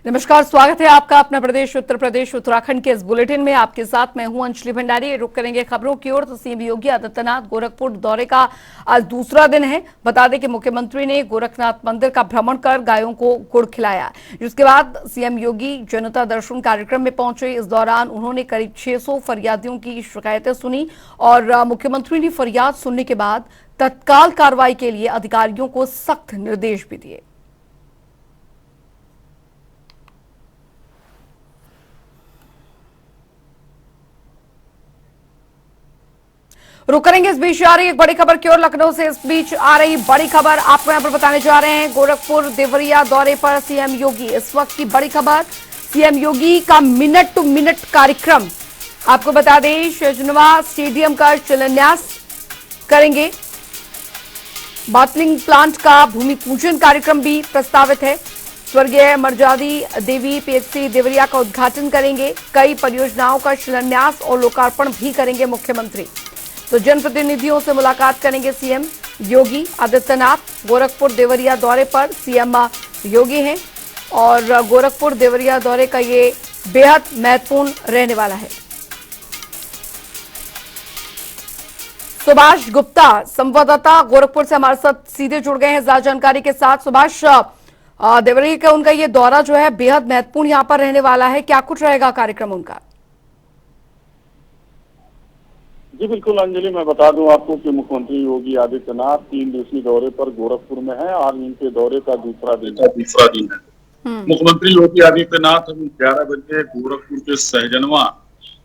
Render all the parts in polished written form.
नमस्कार, स्वागत है आपका अपना प्रदेश उत्तर प्रदेश उत्तराखंड के इस बुलेटिन में। आपके साथ मैं हूं अंजलि भंडारी। रुक करेंगे खबरों की ओर। तो सीएम योगी आदित्यनाथ गोरखपुर दौरे का आज दूसरा दिन है। बता दें कि मुख्यमंत्री ने गोरखनाथ मंदिर का भ्रमण कर गायों को गुड़ खिलाया। इसके बाद सीएम योगी जनता दर्शन कार्यक्रम में पहुंचे। इस दौरान उन्होंने करीब 600 फरियादियों की शिकायतें सुनी और मुख्यमंत्री ने फरियाद सुनने के बाद तत्काल कार्रवाई के लिए अधिकारियों को सख्त निर्देश भी दिए। रुक करेंगे इस बीच आ रही एक बड़ी खबर की ओर। लखनऊ से इस बीच आ रही बड़ी खबर आपको यहां पर बताने जा रहे हैं। गोरखपुर देवरिया दौरे पर सीएम योगी। इस वक्त की बड़ी खबर, सीएम योगी का मिनट टू मिनट कार्यक्रम। आपको बता दें, शेजनवा स्टेडियम का शिलान्यास करेंगे। बाटलिंग प्लांट का भूमि पूजन कार्यक्रम भी प्रस्तावित है। स्वर्गीय मर्जादी देवी पीएचसी देवरिया का उद्घाटन करेंगे। कई परियोजनाओं का शिलान्यास और लोकार्पण भी करेंगे मुख्यमंत्री। तो जनप्रतिनिधियों से मुलाकात करेंगे सीएम योगी आदित्यनाथ। गोरखपुर देवरिया दौरे पर सीएम योगी हैं और गोरखपुर देवरिया दौरे का ये बेहद महत्वपूर्ण रहने वाला है। सुभाष गुप्ता संवाददाता गोरखपुर से हमारे साथ सीधे जुड़ गए हैं ज्यादा जानकारी के साथ। सुभाष, देवरिया का उनका ये दौरा जो है बेहद महत्वपूर्ण यहाँ पर रहने वाला है, क्या कुछ रहेगा कार्यक्रम उनका? जी बिल्कुल अंजलि, मैं बता दूं आपको कि मुख्यमंत्री योगी आदित्यनाथ 3 दिवसीय दौरे पर गोरखपुर में हैं और इनके दौरे का दूसरा दिन है। मुख्यमंत्री योगी आदित्यनाथ 11 बजे गोरखपुर के सहजनवा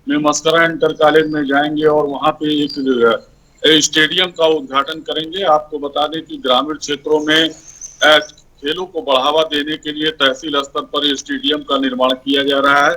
में मस्करा इंटर कॉलेज में जाएंगे और वहां पे एक स्टेडियम का उद्घाटन करेंगे। आपको बता दें कि ग्रामीण क्षेत्रों में खेलों को बढ़ावा देने के लिए तहसील स्तर पर स्टेडियम का निर्माण किया जा रहा है।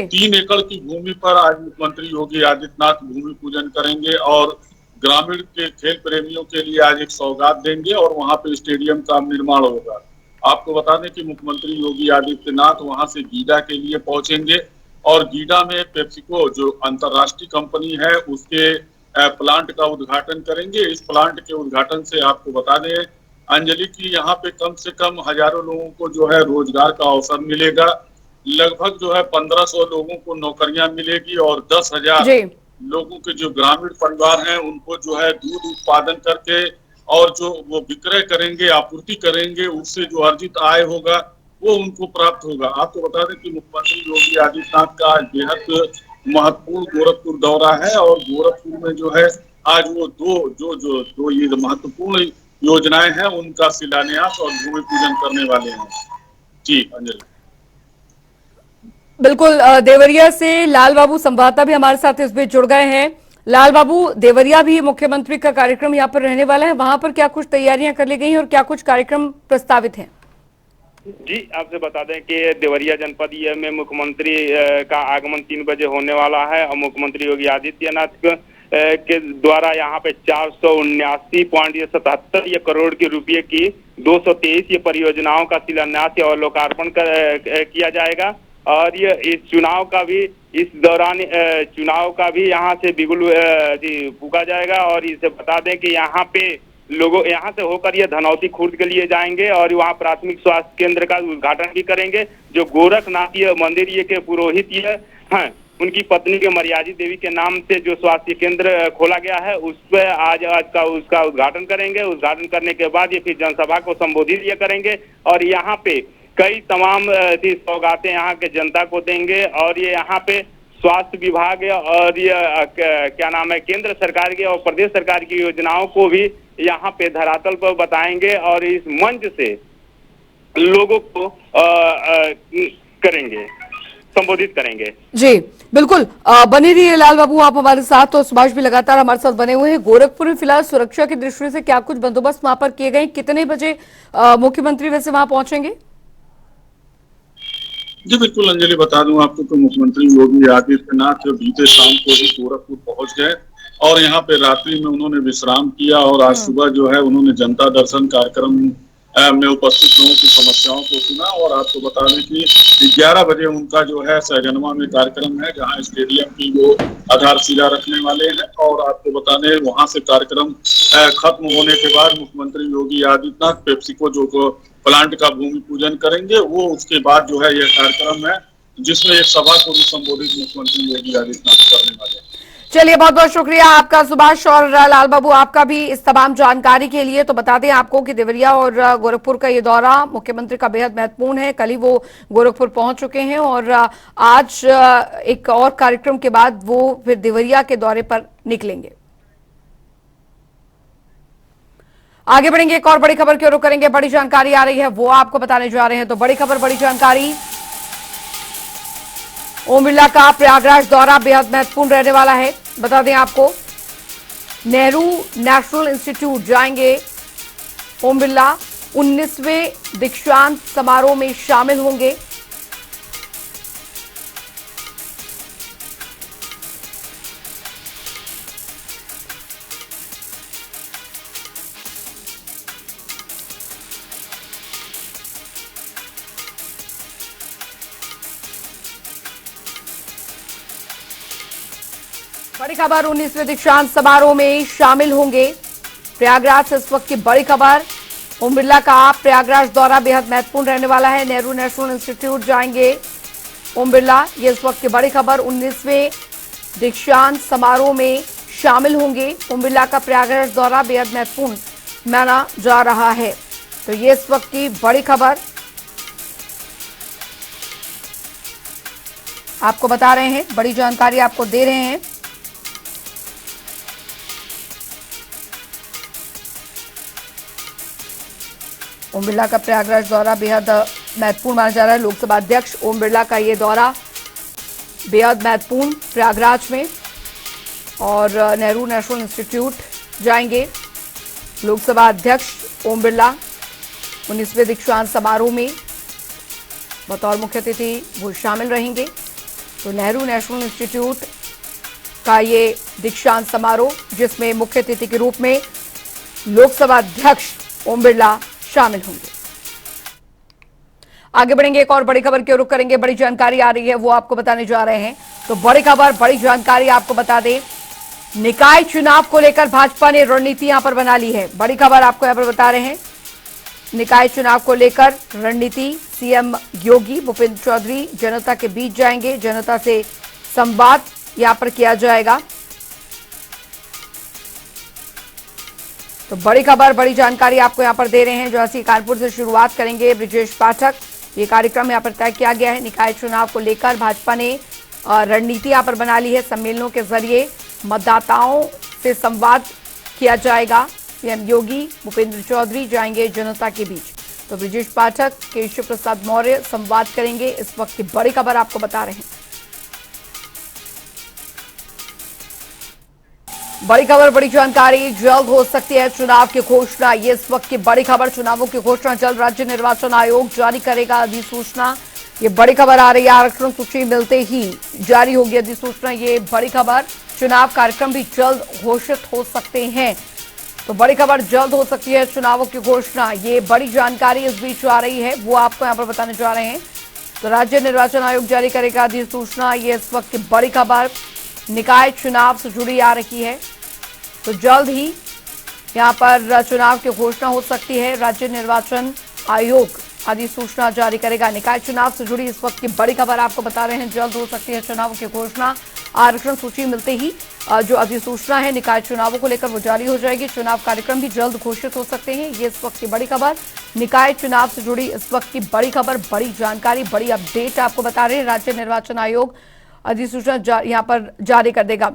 3 एकड़ की भूमि पर आज मुख्यमंत्री योगी आदित्यनाथ भूमि पूजन करेंगे और ग्रामीण के खेल प्रेमियों के लिए आज एक सौगात देंगे और वहां पे स्टेडियम का निर्माण होगा। आपको बता दें कि मुख्यमंत्री योगी आदित्यनाथ वहां से गीडा के लिए पहुंचेंगे और गीडा में पेप्सिको जो अंतर्राष्ट्रीय कंपनी है उसके प्लांट का उद्घाटन करेंगे। इस प्लांट के उद्घाटन से आपको बता दें अंजलि की यहाँ पे कम से कम हजारों लोगों को जो है रोजगार का अवसर मिलेगा। लगभग जो है 1500 लोगों को नौकरियां मिलेगी और 10,000 लोगों के जो ग्रामीण परिवार हैं उनको जो है दूध उत्पादन करके और जो वो विक्रय करेंगे, आपूर्ति करेंगे, उससे जो अर्जित आय होगा वो उनको प्राप्त होगा। आपको बता दें कि मुख्यमंत्री योगी आदित्यनाथ का बेहद महत्वपूर्ण गोरखपुर दौरा है और गोरखपुर में जो है आज वो दो ये महत्वपूर्ण योजनाएं हैं उनका शिलान्यास और भूमि पूजन करने वाले हैं। जी अंजलि। बिल्कुल, देवरिया से लाल बाबू संवाददाता भी हमारे साथ इस बीच जुड़ गए हैं। लाल बाबू, देवरिया भी मुख्यमंत्री का कार्यक्रम यहाँ पर रहने वाला है, वहां पर क्या कुछ तैयारियां कर ली गई हैं और क्या कुछ कार्यक्रम प्रस्तावित हैं? जी आपसे बता दें कि देवरिया जनपद में मुख्यमंत्री का आगमन 3 बजे होने वाला है और मुख्यमंत्री योगी आदित्यनाथ के द्वारा यहाँ पे 479.77 करोड़ के रुपए की 223 ये परियोजनाओं का शिलान्यास और लोकार्पण किया जाएगा। और ये इस चुनाव का भी इस दौरान चुनाव का भी यहाँ से बिगुल फूका जाएगा। और इसे बता दें कि यहाँ पे लोगों यहाँ से होकर ये धनौती खुर्द के लिए जाएंगे और वहाँ प्राथमिक स्वास्थ्य केंद्र का उद्घाटन भी करेंगे। जो गोरखनाथ मंदिर ये के पुरोहित ये हैं, उनकी पत्नी के मर्यादी देवी के नाम से जो स्वास्थ्य केंद्र खोला गया है उस पर आज का उसका उद्घाटन करेंगे। उद्घाटन करने के बाद ये फिर जनसभा को संबोधित ये करेंगे और यहाँ पे कई तमाम सौगातें यहाँ के जनता को देंगे। और ये यहाँ पे स्वास्थ्य विभाग और ये क्या नाम है केंद्र सरकार की और प्रदेश सरकार की योजनाओं को भी यहाँ पे धरातल पर बताएंगे और इस मंच से लोगों को संबोधित करेंगे। जी बिल्कुल, बने रहिए लाल बाबू आप हमारे साथ। तो सुभाष भी लगातार हमारे साथ बने हुए हैं। गोरखपुर में फिलहाल सुरक्षा की दृष्टि से क्या कुछ बंदोबस्त वहां पर किए गए? कितने बजे मुख्यमंत्री वैसे वहां पहुंचेंगे? जी बिल्कुल अंजलि, बता दूं आपको कि मुख्यमंत्री योगी आदित्यनाथ बीते शाम को ही गोरखपुर पहुंच गए और यहाँ पे रात्रि में उन्होंने विश्राम किया और आज सुबह जो है उन्होंने जनता दर्शन कार्यक्रम में उपस्थित लोगों की समस्याओं को सुना। और आपको बता दें कि 11 बजे उनका जो है सहजनवा में कार्यक्रम है, जहां स्टेडियम की वो आधारशिला रखने वाले हैं। और आपको बता दें वहां से कार्यक्रम खत्म होने के बाद मुख्यमंत्री योगी आदित्यनाथ पेप्सिको जो प्लांट का भूमि पूजन करेंगे। वो उसके बाद जो है यह कार्यक्रम है जिसमें एक सभा को भी संबोधित मुख्यमंत्री योगी आदित्यनाथ करने वाले हैं। चलिए, बहुत बहुत शुक्रिया आपका सुभाष और लाल बाबू, आपका भी इस तमाम जानकारी के लिए। तो बता दें आपको कि देवरिया और गोरखपुर का ये दौरा मुख्यमंत्री का बेहद महत्वपूर्ण है। कल ही वो गोरखपुर पहुंच चुके हैं और आज एक और कार्यक्रम के बाद वो फिर देवरिया के दौरे पर निकलेंगे। आगे बढ़ेंगे, एक और बड़ी खबर की ओर रुख करेंगे। बड़ी जानकारी आ रही है, वो आपको बताने जा रहे हैं। तो बड़ी खबर, बड़ी जानकारी, ओम बिरला का प्रयागराज दौरा बेहद महत्वपूर्ण रहने वाला है। बता दें आपको, नेहरू नेशनल इंस्टीट्यूट जाएंगे ओम बिरला। 19वें दीक्षांत समारोह में शामिल होंगे। बड़ी खबर, 19वें दीक्षांत समारोह में शामिल होंगे। प्रयागराज से इस वक्त की बड़ी खबर, ओम बिरला का प्रयागराज दौरा बेहद महत्वपूर्ण रहने वाला है। नेहरू नेशनल इंस्टीट्यूट जाएंगे ओम बिरला, ये इस वक्त की बड़ी खबर। 19वें दीक्षांत समारोह में शामिल होंगे। ओम बिरला का प्रयागराज दौरा बेहद महत्वपूर्ण माना जा रहा है। तो ये इस वक्त की बड़ी खबर आपको बता रहे हैं, बड़ी जानकारी आपको दे रहे हैं। ओम बिरला का प्रयागराज दौरा बेहद महत्वपूर्ण माना जा रहा है। लोकसभा अध्यक्ष ओम बिरला का ये दौरा बेहद महत्वपूर्ण प्रयागराज में, और नेहरू नेशनल इंस्टीट्यूट जाएंगे लोकसभा अध्यक्ष ओम बिरला। 19वें दीक्षांत समारोह में बतौर मुख्य अतिथि वो शामिल रहेंगे। तो नेहरू नेशनल इंस्टीट्यूट का ये दीक्षांत समारोह, जिसमें मुख्य अतिथि के रूप में लोकसभा अध्यक्ष ओम बिरला शामिल होंगे। आगे बढ़ेंगे, एक और बड़ी खबर की ओर रुख करेंगे। बड़ी जानकारी आ रही है, वो आपको बताने जा रहे हैं। तो बड़ी खबर, बड़ी जानकारी आपको बता दें, निकाय चुनाव को लेकर भाजपा ने रणनीति यहां पर बना ली है। बड़ी खबर आपको यहां पर बता रहे हैं, निकाय चुनाव को लेकर रणनीति। सीएम योगी भूपेंद्र चौधरी जनता के बीच जाएंगे, जनता से संवाद यहां पर किया जाएगा। तो बड़ी खबर, बड़ी जानकारी आपको यहां पर दे रहे हैं। जो ऐसी कानपुर से शुरुआत करेंगे ब्रिजेश पाठक, ये कार्यक्रम यहां पर तय किया गया है। निकाय चुनाव को लेकर भाजपा ने रणनीति यहां पर बना ली है। सम्मेलनों के जरिए मतदाताओं से संवाद किया जाएगा। सीएम योगी भूपेंद्र चौधरी जाएंगे जनता के बीच। तो ब्रिजेश पाठक, केशव प्रसाद मौर्य संवाद करेंगे। इस वक्त की बड़ी खबर आपको बता रहे हैं। बड़ी खबर, बड़ी जानकारी, जल्द हो सकती है चुनाव की घोषणा। ये इस वक्त की बड़ी खबर, चुनावों की घोषणा जल्द राज्य निर्वाचन आयोग जारी करेगा अधिसूचना। ये बड़ी खबर आ रही है, आरक्षण सूची मिलते ही जारी होगी अधिसूचना। ये बड़ी खबर, चुनाव कार्यक्रम भी जल्द घोषित हो सकते हैं। तो बड़ी खबर, जल्द हो सकती है चुनावों की घोषणा। ये बड़ी जानकारी इस बीच आ रही है, वो आपको यहाँ पर बताने जा रहे हैं। तो राज्य निर्वाचन आयोग जारी करेगा अधिसूचना, ये इस वक्त की बड़ी खबर निकाय चुनाव से जुड़ी आ रही है। तो जल्द ही यहां पर चुनाव की घोषणा हो सकती है। राज्य निर्वाचन आयोग अधिसूचना जारी करेगा। निकाय चुनाव से जुड़ी इस वक्त की बड़ी खबर आपको बता रहे हैं, जल्द हो सकती है चुनाव की घोषणा। आरक्षण सूची मिलते ही जो अधिसूचना है निकाय चुनावों को लेकर वो जारी हो जाएगी। चुनाव कार्यक्रम भी जल्द घोषित हो सकते हैं। ये इस वक्त की बड़ी खबर, निकाय चुनाव से जुड़ी इस वक्त की बड़ी खबर, बड़ी जानकारी, बड़ी अपडेट आपको बता रहे हैं। राज्य निर्वाचन आयोग अधिसूचना यहाँ पर जारी कर देगा।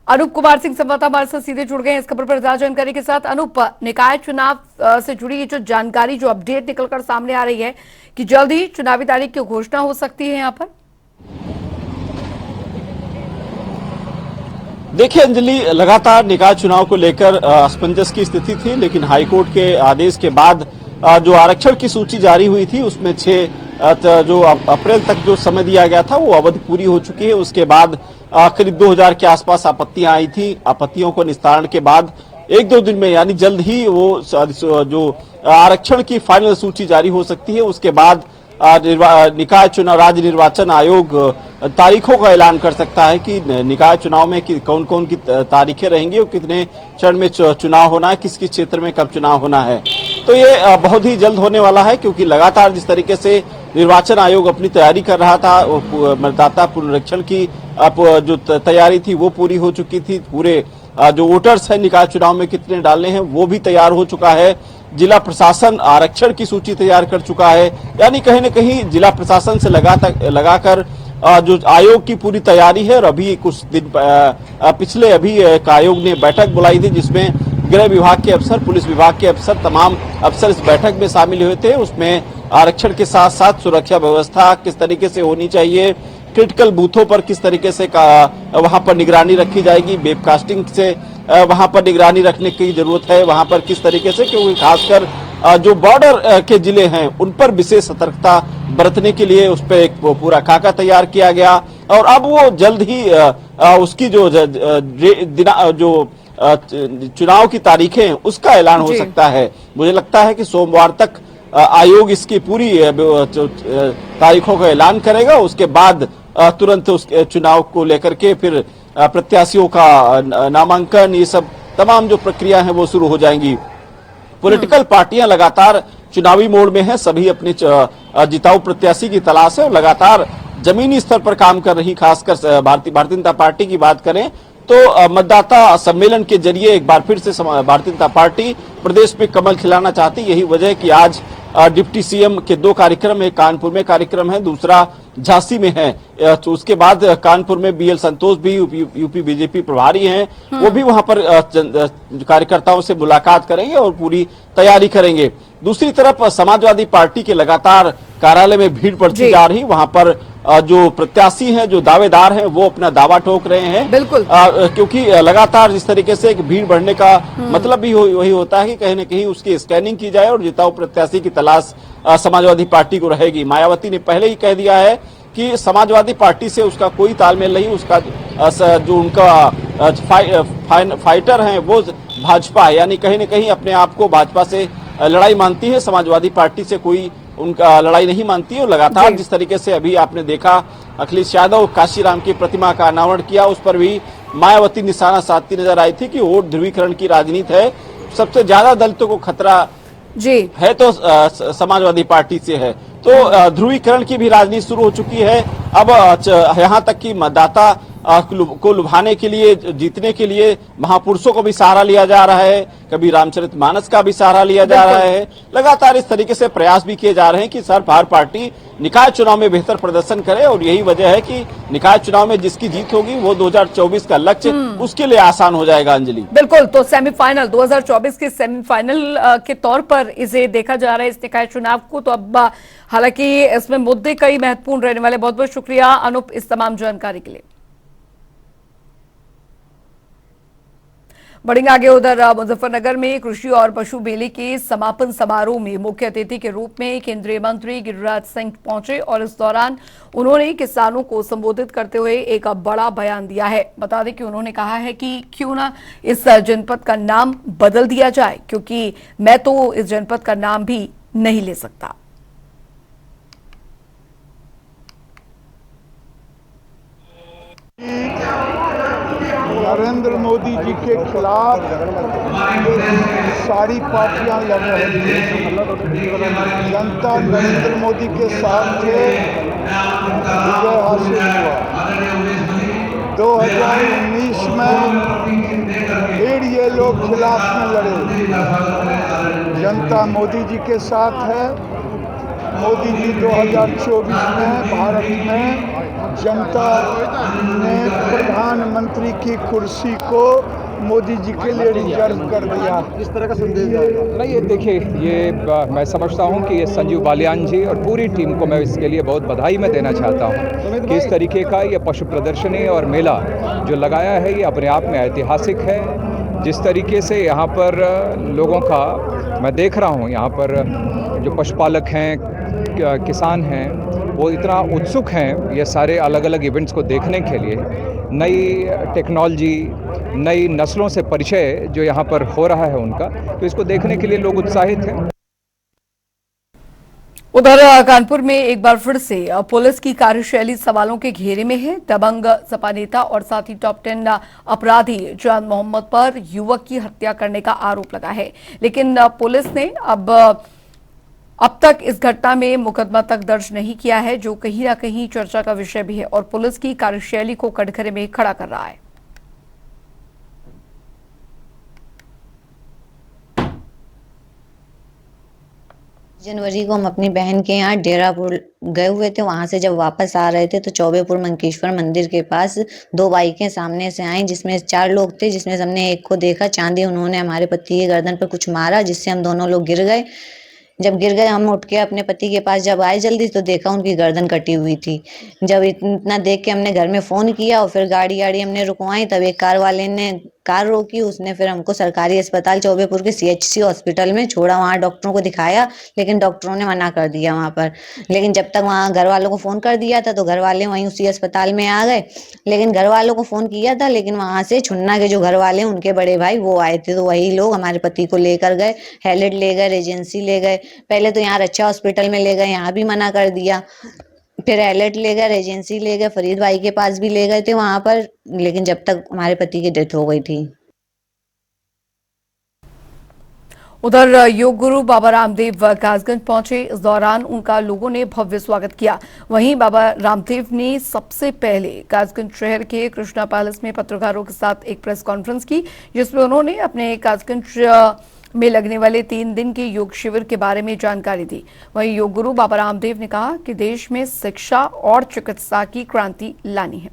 अनूप कुमार सिंह संवाददाता हमारे साथ सीधे जुड़ गए हैं इस खबर पर ज्यादा जानकारी के साथ। अनूप, निकाय चुनाव से जुड़ी ये जो जानकारी, जो अपडेट निकलकर सामने आ रही है कि जल्द ही चुनावी तारीख की घोषणा हो सकती है यहाँ पर। देखिए अंजलि, लगातार निकाय चुनाव को लेकर असमंजस की स्थिति थी, लेकिन हाईकोर्ट के आदेश के बाद जो आरक्षण की सूची जारी हुई थी उसमें 6 जो अप्रैल तक जो समय दिया गया था वो अवधि पूरी हो चुकी है। उसके बाद करीब 2000 के आसपास आपत्तियां आई थी। आपत्तियों को निस्तारण के बाद 1-2 दिन में, यानी जल्द ही वो जो आरक्षण की फाइनल सूची जारी हो सकती है। उसके बाद निकाय चुनाव राज्य निर्वाचन आयोग तारीखों का ऐलान कर सकता है कि निकाय चुनाव में कौन कौन की तारीखें रहेंगी और कितने चरण में चुनाव होना है, किस किस क्षेत्र में कब चुनाव होना है। तो ये बहुत ही जल्द होने वाला है, क्योंकि लगातार जिस तरीके से निर्वाचन आयोग अपनी तैयारी कर रहा था, मतदाता पुनरीक्षण की जो तैयारी थी वो पूरी हो चुकी थी। पूरे जो वोटर्स हैं निकाय चुनाव में कितने डालने हैं वो भी तैयार हो चुका है। जिला प्रशासन आरक्षण की सूची तैयार कर चुका है। यानी कहीं न कहीं जिला प्रशासन से लगाकर जो आयोग की पूरी तैयारी है। और अभी कुछ दिन पिछले अभी एक आयोग ने बैठक बुलाई थी, जिसमें गृह विभाग के अफसर, पुलिस विभाग के अफसर, तमाम अफसर इस बैठक में शामिल हुए थे। उसमें आरक्षण के साथ साथ सुरक्षा व्यवस्था किस तरीके से होनी चाहिए, क्रिटिकल बूथों पर किस तरीके से वहां पर निगरानी रखी जाएगी, वेबकास्टिंग से वहां पर निगरानी रखने की जरूरत है, वहां पर किस तरीके से, क्योंकि खासकर जो बॉर्डर के जिले हैं उन पर विशेष सतर्कता बरतने के लिए उस पर एक पूरा खाका तैयार किया गया। और अब वो जल्द ही उसकी जो चुनाव की तारीखें उसका ऐलान हो सकता है। मुझे लगता है कि सोमवार तक आयोग इसकी पूरी तारीखों का ऐलान करेगा। उसके बाद तुरंत उस चुनाव को लेकर के फिर प्रत्याशियों का नामांकन, ये सब तमाम जो प्रक्रिया है वो शुरू हो जाएंगी। पॉलिटिकल पार्टियां लगातार चुनावी मोड में हैं, सभी अपने जिताऊ प्रत्याशी की तलाश है और लगातार जमीनी स्तर पर काम कर रही। खासकर भारतीय जनता पार्टी की बात करें तो मतदाता सम्मेलन के जरिए एक बार फिर से भारतीय जनता पार्टी प्रदेश में कमल खिलाना चाहती। यही वजह है कि आज डिप्टी सीएम के 2 कार्यक्रम, एक कानपुर में कार्यक्रम है, दूसरा झांसी में है। तो उसके बाद कानपुर में बीएल संतोष भी यूपी बीजेपी प्रभारी हैं, वो भी वहां पर कार्यकर्ताओं से मुलाकात करेंगे और पूरी तैयारी करेंगे। दूसरी तरफ समाजवादी पार्टी के लगातार कार्यालय में भीड़ बढ़ती जा रही। वहां पर जो प्रत्याशी हैं, जो दावेदार हैं, वो अपना दावा ठोक रहे हैं। बिल्कुल, क्योंकि लगातार जिस तरीके से एक भीड़ बढ़ने का मतलब भी वही होता है कि कहीं न कहीं उसकी स्कैनिंग की जाए और जिताऊ प्रत्याशी की तलाश समाजवादी पार्टी को रहेगी। मायावती ने पहले ही कह दिया है कि समाजवादी पार्टी से उसका कोई तालमेल नहीं, उसका जो उनका फाइटर है वो भाजपा है। यानी कहीं न कहीं अपने आप को भाजपा से लड़ाई मानती है, समाजवादी पार्टी से कोई उनका लड़ाई नहीं मानती है। और लगातार जिस तरीके से अभी आपने देखा अखिलेश यादव काशीराम की प्रतिमा का अनावरण किया, उस पर भी मायावती निशाना साधती नजर आई थी कि वोट ध्रुवीकरण की राजनीति है। सबसे ज्यादा दलितों को खतरा है तो समाजवादी पार्टी से है। तो ध्रुवीकरण की भी राजनीति शुरू हो चुकी है। अब यहाँ तक कि मतदाता को लुभाने के लिए, जीतने के लिए महापुरुषों को भी सहारा लिया जा रहा है, कभी रामचरितमानस का भी सहारा लिया जा रहा है। लगातार इस तरीके से प्रयास भी किए जा रहे हैं कि हर पार्टी निकाय चुनाव में बेहतर प्रदर्शन करे। और यही वजह है कि निकाय चुनाव में जिसकी जीत होगी वो 2024 का लक्ष्य उसके लिए आसान हो जाएगा। अंजलि, बिल्कुल। तो सेमीफाइनल 2024 के सेमीफाइनल के तौर पर इसे देखा जा रहा है, इस निकाय चुनाव को। तो अब हालांकि इसमें मुद्दे कई महत्वपूर्ण रहने वाले। बहुत बहुत शुक्रिया अनूप इस तमाम जानकारी के लिए। बढ़ेंगे आगे। उधर मुजफ्फरनगर में कृषि और पशु मेले के समापन समारोह में मुख्य अतिथि के रूप में केंद्रीय मंत्री गिरिराज सिंह पहुंचे और इस दौरान उन्होंने किसानों को संबोधित करते हुए एक बड़ा बयान दिया है। बता दें कि उन्होंने कहा है कि क्यों ना इस जनपद का नाम बदल दिया जाए, क्योंकि मैं तो इस जनपद का नाम भी नहीं ले सकता। नरेंद्र मोदी जी के खिलाफ सारी पार्टियां लड़ रही थी। जनता नरेंद्र मोदी के साथ थे, विजय हासिल हुआ। 2019 में फिर ये लोग खिलाफ में लड़े। जनता मोदी जी के साथ है। मोदी जी 2024 में भारत में जनता ने प्रधानमंत्री की कुर्सी को मोदी जी के लिए रिजर्व कर दिया। इस तरह का संदेश नहीं, ये देखिए, ये मैं समझता हूँ कि ये संजीव बालियान जी और पूरी टीम को मैं इसके लिए बहुत बधाई मैं देना चाहता हूँ कि इस तरीके का ये पशु प्रदर्शनी और मेला जो लगाया है ये अपने आप में ऐतिहासिक है। जिस तरीके से यहाँ पर लोगों का मैं देख रहा हूँ, यहाँ पर जो पशुपालक हैं, किसान हैं, वो इतना उत्सुक हैं ये सारे अलग अलग इवेंट्स को देखने के लिए। नई टेक्नोलॉजी, नई नस्लों से परिचय जो यहाँ पर हो रहा है उनका, तो इसको देखने के लिए लोग उत्साहित हैं। उधर कानपुर में एक बार फिर से पुलिस की कार्यशैली सवालों के घेरे में है। दबंग सपा नेता और साथ ही टॉप 10 अपराधी जान मोहम्मद पर युवक की हत्या करने का आरोप लगा है, लेकिन पुलिस ने अब तक इस घटना में मुकदमा तक दर्ज नहीं किया है, जो कहीं ना कहीं चर्चा का विषय भी है और पुलिस की कार्यशैली को कटघरे में खड़ा कर रहा है। जनवरी को हम अपनी बहन के यहाँ डेरापुर गए हुए थे। वहां से जब वापस आ रहे थे तो चौबेपुर मंकेश्वर मंदिर के पास 2 बाइकें सामने से आई, जिसमें 4 लोग थे, जिसमें हमने एक को देखा चांदी, उन्होंने हमारे पति के गर्दन पर कुछ मारा जिससे हम दोनों लोग गिर गए। जब गिर गए हम उठ के अपने पति के पास जब आए जल्दी तो देखा उनकी गर्दन कटी हुई थी। जब इतना देख के हमने घर में फोन किया और फिर गाड़ी हमने रुकवाई, तब एक कार वाले ने कार रोकी, उसने फिर हमको सरकारी अस्पताल चौबेपुर के CHC हॉस्पिटल में छोड़ा। वहाँ डॉक्टरों को दिखाया लेकिन डॉक्टरों ने मना कर दिया वहाँ पर। लेकिन जब तक वहाँ घर वालों को फोन कर दिया था तो घर वाले वहीं उसी अस्पताल में आ गए। लेकिन घर वालों को फोन किया था, लेकिन वहाँ से छुन्ना के जो घर वाले हैं उनके बड़े भाई वो आए थे, तो वही लोग हमारे पति को लेकर गए, हैलेट ले गए, रेजेंसी ले गए। पहले तो यहाँ रक्षा हॉस्पिटल में ले गए, यहाँ भी मना कर दिया, फिर एलर्ट ले गए, रेजेंसी ले गए, फरीद भाई के पास भी ले गए थे वहां पर, लेकिन जब तक हमारे पति की डेथ हो गई थी। उधर योग गुरु बाबा रामदेव कासगंज पहुंचे। इस दौरान उनका लोगों ने भव्य स्वागत किया। वहीं बाबा रामदेव ने सबसे पहले कासगंज शहर के कृष्णा पैलेस में पत्रकारों के साथ एक प्रेस कॉन्फ्रेंस की, जिसमें उन्होंने अपने कासगंज में लगने वाले 3 दिन के योग शिविर के बारे में जानकारी दी। वहीं योग गुरु बाबा रामदेव ने कहा कि देश में शिक्षा और चिकित्सा की क्रांति लानी है।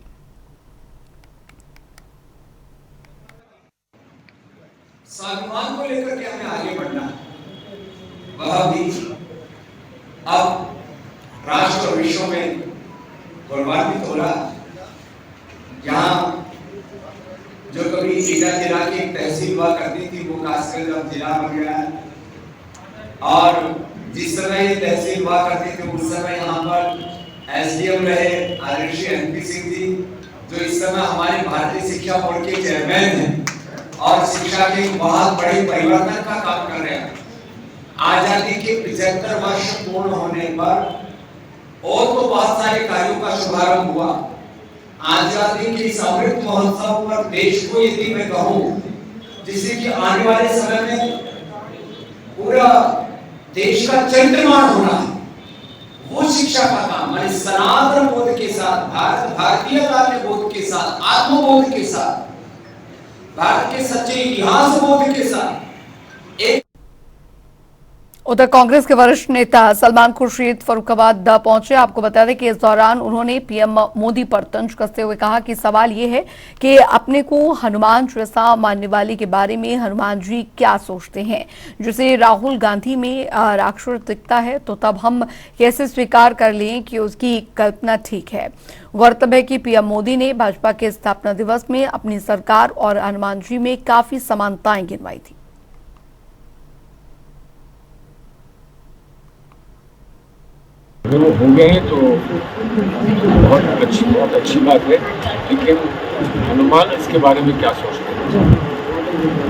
स्वाभिमान को लेकर के हमें आगे बढ़ना है, वह भी अब राष्ट्र और विश्व में गौरवान्वित हो रहा है। जहां जो कभी जिला की एक तहसील हुआ करती थी वो खासकर अब जिला बन गया है, और जिस समय ये तहसील हुआ करती थी उस समय यहाँ पर SDM रहे आदरणीय MP सिंह जी, जो इस समय हमारे भारतीय शिक्षा बोर्ड के चेयरमैन हैं और शिक्षा के बहुत बड़े परिवर्तन का काम कर रहे हैं। आजादी के 75 वर्ष पूर्ण होने पर और तो बहुत सारे कार्यों का शुभारंभ हुआ। आजादी के इस अमृत महोत्सव पर देश को यदि मैं कहूँ, जिससे कि आने वाले समय में पूरा देश का चरित्रमान होना है, वो शिक्षा का काम माने सनातन बोध के साथ, भारतीयता के बोध के साथ, आत्मबोध के साथ, भारत के सच्चे इतिहास बोध के साथ एक। उधर कांग्रेस के वरिष्ठ नेता सलमान खुर्शीद फर्रुखाबाद पहुंचे। आपको बता दें कि इस दौरान उन्होंने PM मोदी पर तंज कसते हुए कहा कि सवाल ये है कि अपने को हनुमान जैसा मानने वाले के बारे में हनुमान जी क्या सोचते हैं। जिसे राहुल गांधी में राक्षस दिखता है तो तब हम कैसे स्वीकार कर लें कि उसकी कल्पना ठीक है। गौरतलब है कि PM मोदी ने भाजपा के स्थापना दिवस में अपनी सरकार और हनुमान जी में काफी समानताएं गिनवाई थी। अगर वो हो गए हैं तो बहुत अच्छी बात है, लेकिन हनुमान इसके बारे में क्या सोचते हैं?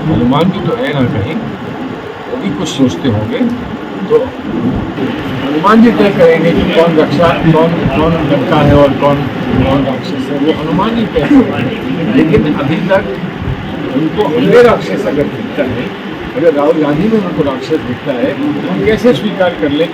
हनुमान भी तो है ना, कहीं वो भी कुछ सोचते होंगे, तो हनुमान जी तय करेंगे कि कौन लड़का है और कौन राक्षस है, वो हनुमान जी तय करेंगे। लेकिन अभी तक उनको हमें राक्षस अगर दिखता है, अगर राहुल गांधी में उनको राक्षस दिखता है, तो हम कैसे स्वीकार कर लें?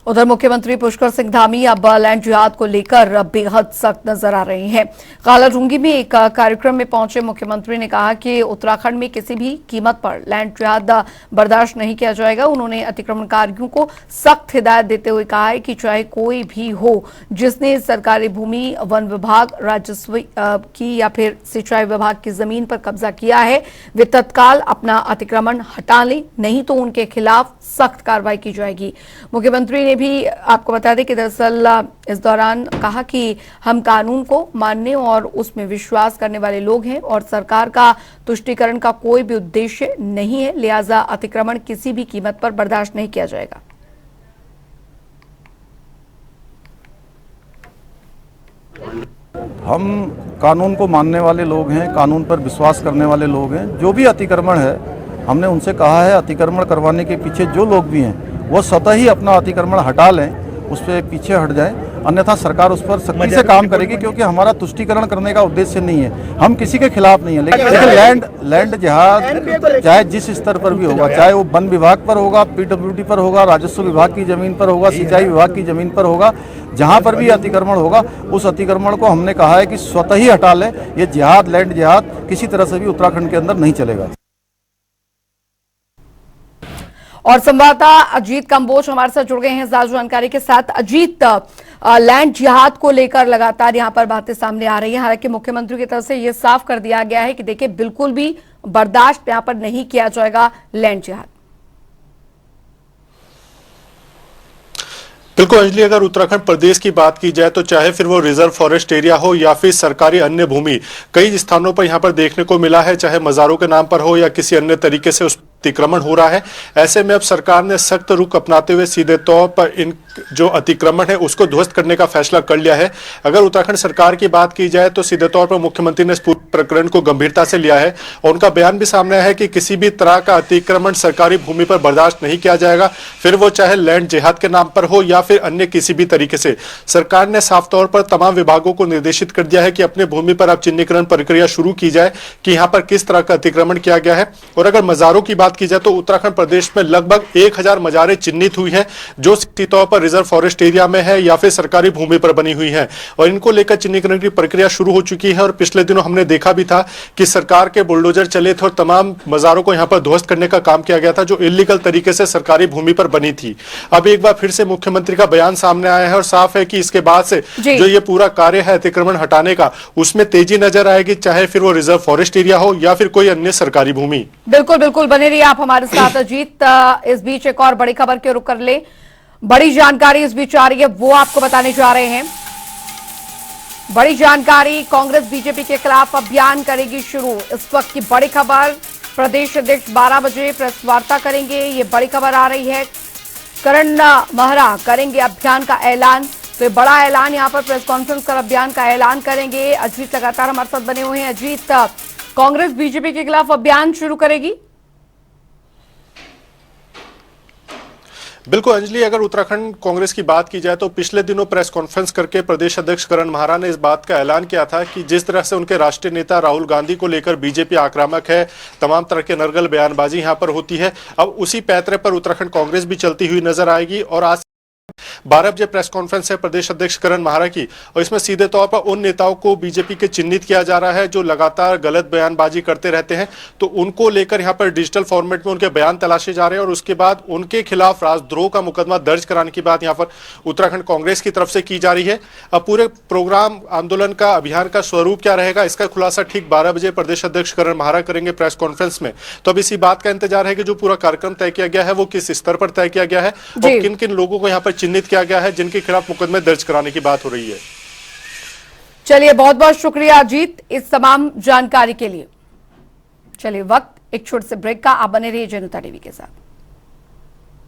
उधर मुख्यमंत्री पुष्कर सिंह धामी अब लैंड जिहाद को लेकर बेहद सख्त नजर आ रहे हैं। कालाढूंगी में एक कार्यक्रम में पहुंचे मुख्यमंत्री ने कहा कि उत्तराखंड में किसी भी कीमत पर लैंड जिहाद बर्दाश्त नहीं किया जाएगा। उन्होंने अतिक्रमणकारियों को सख्त हिदायत देते हुए कहा है कि चाहे कोई भी हो जिसने सरकारी भूमि, वन विभाग, राजस्व की या फिर सिंचाई विभाग की जमीन पर कब्जा किया है, वे तत्काल अपना अतिक्रमण हटा लें, नहीं तो उनके खिलाफ सख्त कार्रवाई की जाएगी। मुख्यमंत्री ने भी आपको बता दें कि दरअसल इस दौरान कहा कि हम कानून को मानने और उसमें विश्वास करने वाले लोग हैं और सरकार का तुष्टीकरण का कोई भी उद्देश्य नहीं है, लिहाजा अतिक्रमण किसी भी कीमत पर बर्दाश्त नहीं किया जाएगा। हम कानून को मानने वाले लोग हैं, कानून पर विश्वास करने वाले लोग हैं। जो भी अतिक्रमण है, हमने उनसे कहा है अतिक्रमण करवाने के पीछे जो लोग भी हैं वो स्वतः ही अपना अतिक्रमण हटा लें, उस पर पीछे हट जाए, अन्यथा सरकार उस पर सख्ती से काम करेगी, क्योंकि हमारा तुष्टीकरण करने का उद्देश्य नहीं है, हम किसी के खिलाफ नहीं है। लेकिन लैंड जिहाद चाहे जिस स्तर पर भी होगा, चाहे वो वन विभाग पर होगा, पीडब्ल्यूडी पर होगा, राजस्व विभाग की जमीन पर होगा, सिंचाई विभाग की जमीन पर होगा, जहां पर भी अतिक्रमण होगा उस अतिक्रमण को हमने कहा है कि स्वतः ही हटा लें। ये जिहाद, लैंड जिहाद किसी तरह से भी उत्तराखंड के अंदर नहीं चलेगा। और संवाददाता अजीत कंबोज हमारे साथ जुड़ गए हैं ज्यादा जानकारी के साथ। अजीत, लैंड जिहाद को लेकर लगातार यहां पर बातें सामने आ रही हैं, हालांकि मुख्यमंत्री की तरफ से यह साफ कर दिया गया है कि देखिए बिल्कुल भी बर्दाश्त यहां पर नहीं किया जाएगा लैंड जिहाद। बिल्कुल अंजलि, अगर उत्तराखंड प्रदेश की बात की जाए तो चाहे फिर वो रिजर्व फॉरेस्ट एरिया हो या फिर सरकारी अन्य भूमि, कई स्थानों पर यहाँ पर देखने को मिला है, चाहे मज़ारों के नाम पर हो या किसी अन्य तरीके से उस अतिक्रमण हो रहा है। ऐसे में अब सरकार ने सख्त रुख अपनाते हुए सीधे तौर पर इन जो अतिक्रमण है उसको ध्वस्त करने का फैसला कर लिया है। अगर उत्तराखंड सरकार की बात की जाए तो सीधे तौर पर मुख्यमंत्री ने इस पूरे प्रकरण को गंभीरता से लिया है और उनका बयान भी सामने आया है कि किसी भी तरह का अतिक्रमण सरकारी भूमि पर बर्दाश्त नहीं किया जाएगा, फिर वो चाहे लैंड जिहाद के नाम पर हो या फिर अन्य किसी भी तरीके से। सरकार ने साफ तौर पर तमाम विभागों को निर्देशित कर दिया है कि अपने भूमि पर अब चिन्हीकरण प्रक्रिया शुरू की जाए कि यहाँ पर किस तरह का अतिक्रमण किया गया है। और अगर मज़ारों की बात की जाए तो उत्तराखंड प्रदेश में लगभग 1000 मज़ारें चिन्हित हुई है जो सीधे तौर पर रिजर्व फॉरेस्ट एरिया में है या फिर सरकारी भूमि पर बनी हुई है और इनको लेकर चिन्हीकरण की प्रक्रिया शुरू हो चुकी है। और पिछले दिनों हमने देखा भी था कि सरकार के बुलडोजर चले थे और तमाम मज़ारों को यहाँ पर ध्वस्त करने का काम किया गया था जो इलीगल तरीके से सरकारी भूमि पर बनी थी। अब एक बार फिर से मुख्यमंत्री का बयान सामने आया है और साफ है कि इसके बाद से जो ये पूरा कार्य है अतिक्रमण हटाने का, उसमें तेजी नजर आएगी, चाहे फिर वो रिजर्व फॉरेस्ट एरिया हो या फिर कोई अन्य सरकारी भूमि। बिल्कुल बिल्कुल, बने रहिए आप हमारे साथ अजीत। इस बीच एक और बड़ी खबर के रुख कर ले, बड़ी जानकारी इस बीच आ रही है, वो आपको बताने जा रहे हैं। बड़ी जानकारी, कांग्रेस बीजेपी के खिलाफ अभियान करेगी शुरू। इस वक्त की बड़ी खबर, प्रदेश अध्यक्ष 12 बजे प्रेस वार्ता करेंगे, ये बड़ी खबर आ रही है। करण महरा करेंगे अभियान का ऐलान, तो ये बड़ा ऐलान, यहाँ पर प्रेस कॉन्फ्रेंस कर अभियान का ऐलान करेंगे। अजीत लगातार हमारे साथ बने हुए हैं। अजीत, कांग्रेस बीजेपी के खिलाफ अभियान शुरू करेगी? बिल्कुल अंजलि, अगर उत्तराखंड कांग्रेस की बात की जाए तो पिछले दिनों प्रेस कॉन्फ्रेंस करके प्रदेश अध्यक्ष करण महरा ने इस बात का ऐलान किया था कि जिस तरह से उनके राष्ट्रीय नेता राहुल गांधी को लेकर बीजेपी आक्रामक है, तमाम तरह के नरगल बयानबाजी यहां पर होती है, अब उसी पैतरे पर उत्तराखंड कांग्रेस भी चलती हुई नजर आएगी। और आज 12 बजे प्रेस कॉन्फ्रेंस है प्रदेश अध्यक्ष करण महरा की और इसमें सीधे तौर पर उन नेताओं को बीजेपी के चिन्हित किया जा रहा है जो लगातार गलत बयानबाजी करते रहते हैं, तो उनको लेकर यहां पर डिजिटल फॉर्मेट में उनके बयान तलाशे जा रहे हैं और उसके बाद उनके खिलाफ राजद्रोह का मुकदमा दर्ज कराने की बात यहां पर उत्तराखंड कांग्रेस की तरफ से की जा रही है। अब पूरे प्रोग्राम आंदोलन का, अभियान का स्वरूप क्या रहेगा, इसका खुलासा ठीक 12 बजे प्रदेश अध्यक्ष करण महरा करेंगे प्रेस कॉन्फ्रेंस में। तो अब इसी बात का इंतजार है कि जो पूरा कार्यक्रम तय किया गया है वो किस स्तर पर तय किया गया है और किन किन लोगों को यहाँ पर चिन्हित किया गया है जिनके खिलाफ मुकदमे दर्ज कराने की बात हो रही है। चलिए, बहुत बहुत शुक्रिया अजीत इस तमाम जानकारी के लिए। चलिए, वक्त एक छोटे से ब्रेक का, आप बने रहिए जनता टीवी के साथ।